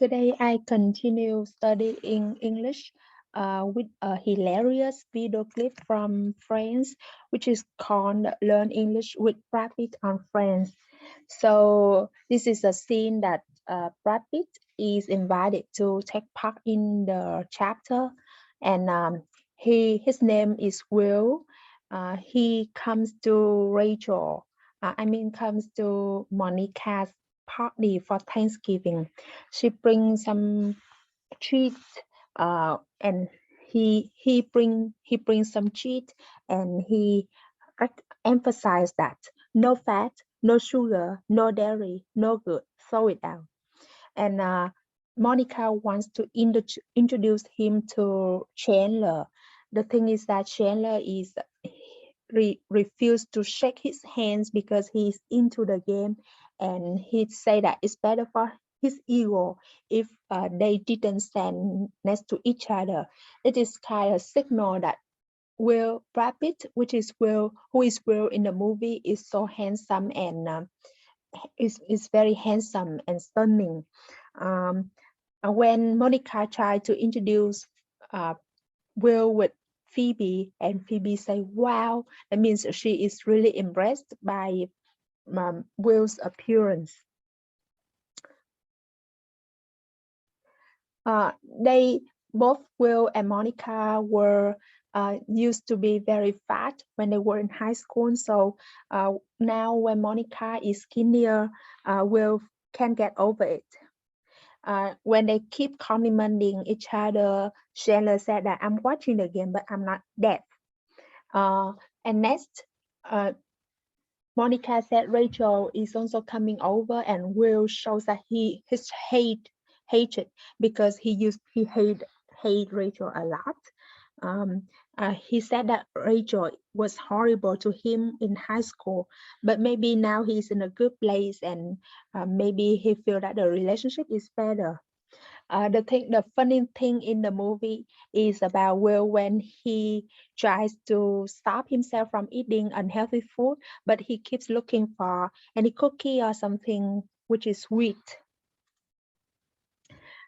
Today I continue studying English with a hilarious video clip from France, which is called Learn English with Brad Pitt on Friends. So this is a scene that Brad Pitt is invited to take part in the chapter, and his name is Will. He comes to Rachel. Comes to Monica's party for Thanksgiving. She brings some treats, and he brings some treats, and he emphasized that no fat, no sugar, no dairy, no good. Throw it out. And Monica wants to introduce him to Chandler. The thing is that Chandler is refused to shake his hands because he's into the game, and he say that it's better for his ego if they didn't stand next to each other. It is kind of signal that Will Brad Pitt, which is Will, who is Will in the movie, is so handsome and is very handsome and stunning. Um, when Monica tried to introduce uh, Will with Phoebe, and Phoebe say, "Wow," that means she is really impressed by Will's appearance. They both Will and Monica were used to be very fat when they were in high school. So now when Monica is skinnier, Will can get over it. When they keep complimenting each other, Chandler said that I'm watching the game, but I'm not deaf. And next, Monica said Rachel is also coming over, and Will shows that his hatred because he hate Rachel a lot. He said that Rachel was horrible to him in high school, but maybe now he's in a good place, and maybe he feel that the relationship is better. The funny thing in the movie is about Will when he tries to stop himself from eating unhealthy food, but he keeps looking for any cookie or something which is sweet.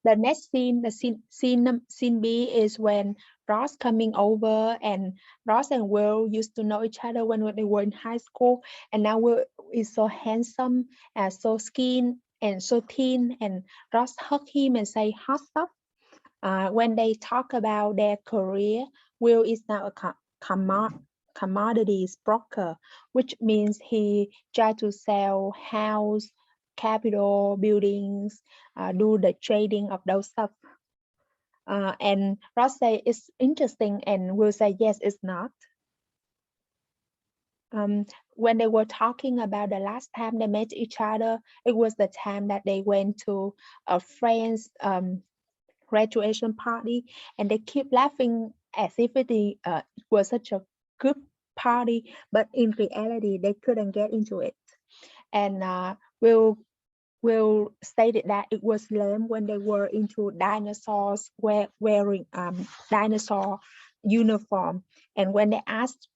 The next scene, scene B, is when Ross coming over, and Ross and Will used to know each other when they were in high school, and now Will is so handsome and so skin and so thin, and Ross hug him and say hot stuff. When they talk about their career, Will is now a commodities broker, which means he try to sell house, capital, buildings, do the trading of those stuff. And Ross say it's interesting, and Will say yes, it's not. When they were talking about the last time they met each other, it was the time that they went to a friend's graduation party, and they keep laughing as if it was such a good party, but in reality they couldn't get into it. And Will stated that it was lame when they were into dinosaurs wearing dinosaur uniform, and when they asked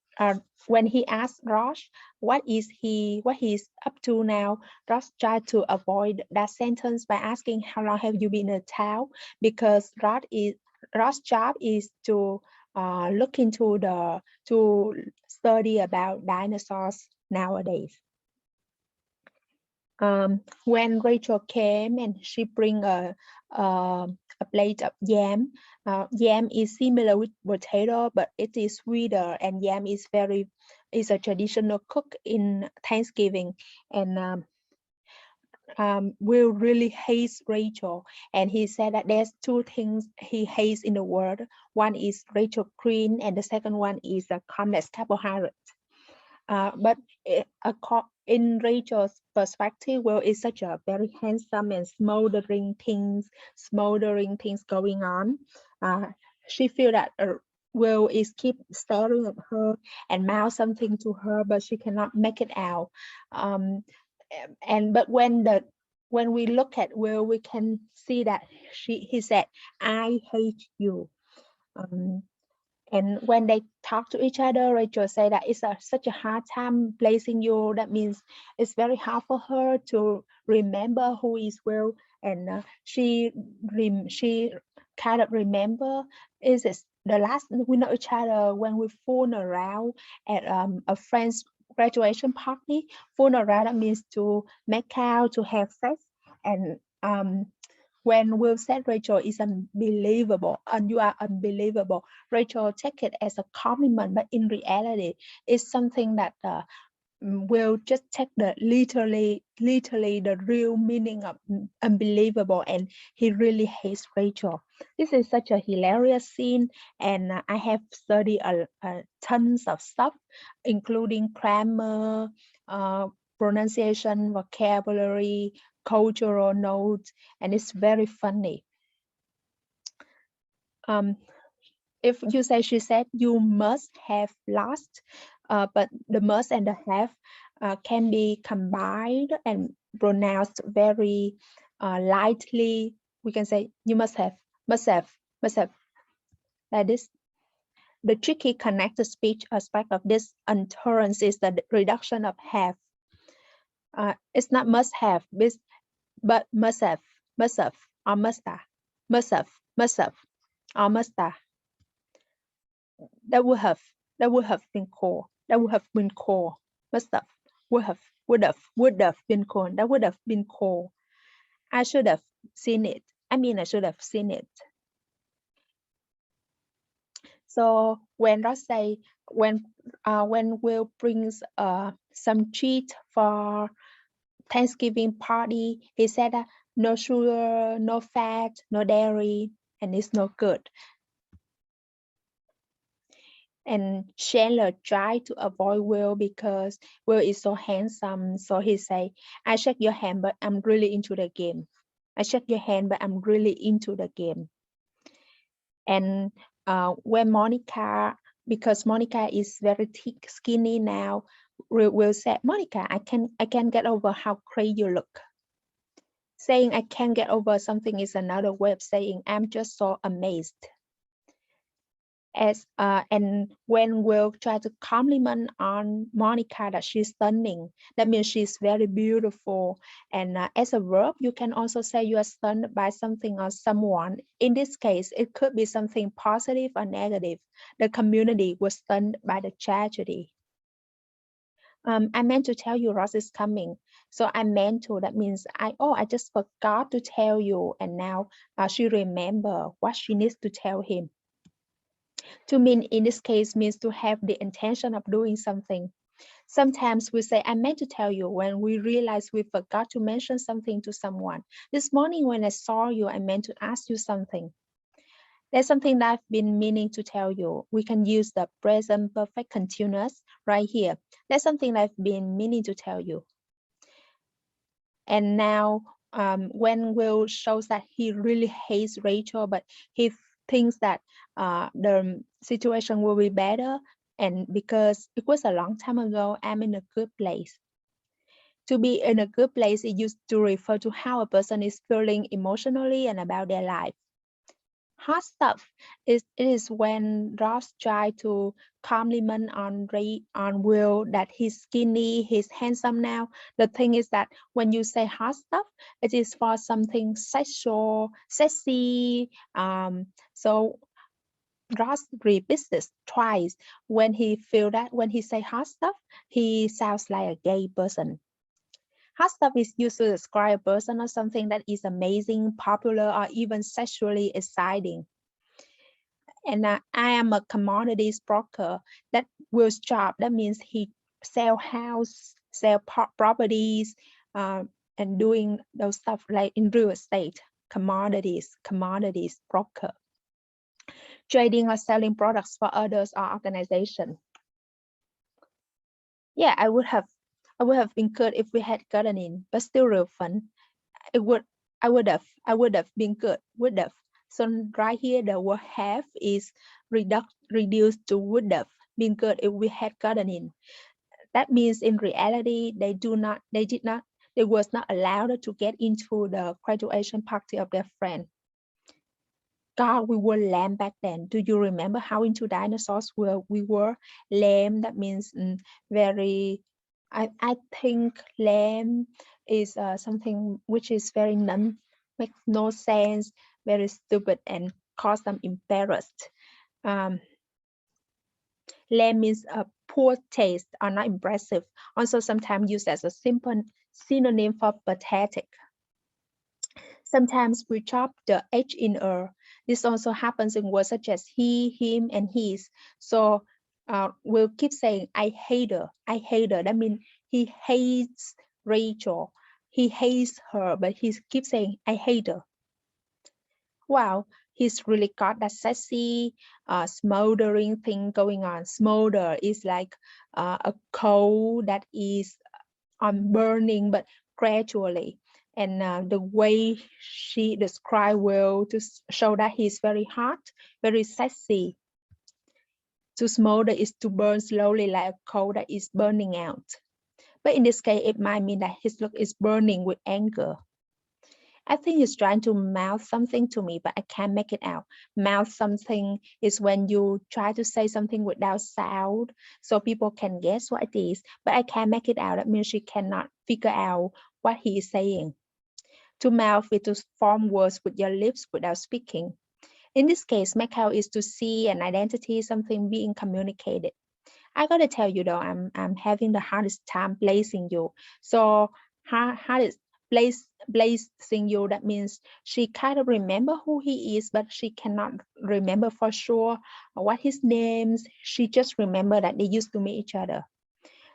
when he asked Ross what he's up to now, Ross tried to avoid that sentence by asking how long have you been in town, because Ross' job is to look into to study about dinosaurs nowadays. When Rachel came and she bring a plate of yam. Yam is similar with potato, but it is sweeter, and yam is a traditional cook in Thanksgiving. And Will really hates Rachel, and he said that there's two things he hates in the world. One is Rachel Green, and the second one is a complex carbohydrate. But in Rachel's perspective, Will is such a very handsome and smoldering things going on. She feel that Will is keep staring at her and mouth something to her, but she cannot make it out. But when we look at Will, we can see that he said, "I hate you." And when they talk to each other, Rachel say that it's such a hard time placing you. That means it's very hard for her to remember who is Will. And she kind of remember is this the last we know each other when we fool around at a friend's graduation party. Fool around, that means to make out, to have sex. And when Will said Rachel is unbelievable and you are unbelievable, Rachel take it as a compliment, but in reality, it's something that Will just take the literally the real meaning of unbelievable, and he really hates Rachel. This is such a hilarious scene, and I have studied tons of stuff, including grammar, pronunciation, vocabulary, cultural notes, and it's very funny. If you say she said, you must have lost, but the must and the have can be combined and pronounced very lightly. We can say you must have, like this. The tricky connected speech aspect of this utterance is the reduction of have. It's not must have, but must have, or musta, or musta. That would have been cool. Must have, would have been cool. That would have been cool. I should have seen it. I should have seen it. So when Ross say when Will brings some treat for Thanksgiving party, he said no sugar, no fat, no dairy, and it's no good. And Chandler tried to avoid Will because Will is so handsome. So he say, I shake your hand, but I'm really into the game. I shake your hand, but I'm really into the game. And when Monica, because Monica is very thick, skinny now, Will say, Monica, I can get over how crazy you look. Saying I can't get over something is another way of saying I'm just so amazed. And when Will try to compliment on Monica that she's stunning, that means she's very beautiful. And as a verb, you can also say you are stunned by something or someone. In this case, it could be something positive or negative. The community was stunned by the tragedy. I meant to tell you Ross is coming. So I meant to, that means I just forgot to tell you. And now she remember what she needs to tell him. To mean in this case means to have the intention of doing something. Sometimes we say, I meant to tell you when we realize we forgot to mention something to someone. This morning when I saw you, I meant to ask you something. There's something that I've been meaning to tell you. We can use the present perfect continuous right here. There's something I've been meaning to tell you. And now when Will shows that he really hates Rachel, but he thinks that the situation will be better, and because it was a long time ago, I'm in a good place. To be in a good place is used to refer to how a person is feeling emotionally and about their life. Hot stuff is when Ross tries to compliment on Will that he's skinny, he's handsome now. The thing is that when you say hot stuff, it is for something sexual, sexy. So Ross repeats this twice. When he feel that when he say hot stuff, he sounds like a gay person. Hot stuff is used to describe a person or something that is amazing, popular, or even sexually exciting. And I am a commodities broker. That Will's job. That means he sell house, sell properties, and doing those stuff like in real estate. Commodities broker. Trading or selling products for others or organization. Yeah, I would have been good if we had gotten in, but still real fun. I would have been good, would have. So right here, the word have is reduced to would have been good if we had gotten in. That means in reality, they was not allowed to get into the graduation party of their friend. God, we were lame back then. Do you remember how into dinosaurs we were? Lame, that means very, I think lame is something which is very makes no sense, very stupid and cause them embarrassed. Um, Lame means a poor taste or not impressive. Also sometimes used as a simple synonym for pathetic. Sometimes we chop the H in er. This also happens in words such as he, him, and his. So we'll keep saying, I hate her. I hate her. That means he hates Rachel. He hates her, but he keeps saying, I hate her. Wow, he's really got that sassy, smoldering thing going on. Smolder is like a coal that is on burning, but gradually. And the way she described Will to show that he's very hot, very sassy. To smolder is to burn slowly like a coal that is burning out. But in this case, it might mean that his look is burning with anger. I think he's trying to mouth something to me, but I can't make it out. Mouth something is when you try to say something without sound, so people can guess what it is, but I can't make it out. That means she cannot figure out what he is saying. To mouth is to form words with your lips without speaking. In this case, make out is to see an identity, something being communicated. I gotta tell you though, I'm having the hardest time placing you. So hardest placing you, that means she kind of remember who he is, but she cannot remember for sure what his names. She just remember that they used to meet each other.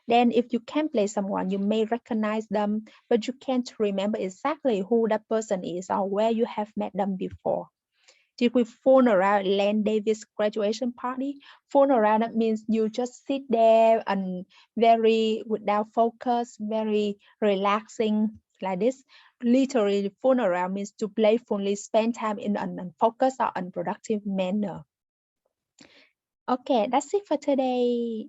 Then if you can place someone, you may recognize them, but you can't remember exactly who that person is or where you have met them before. Did we phone around Len Davis graduation party? Phone around, that means you just sit there and very without focus, very relaxing like this. Literally, phone around means to playfully spend time in an unfocused or unproductive manner. Okay, that's it for today.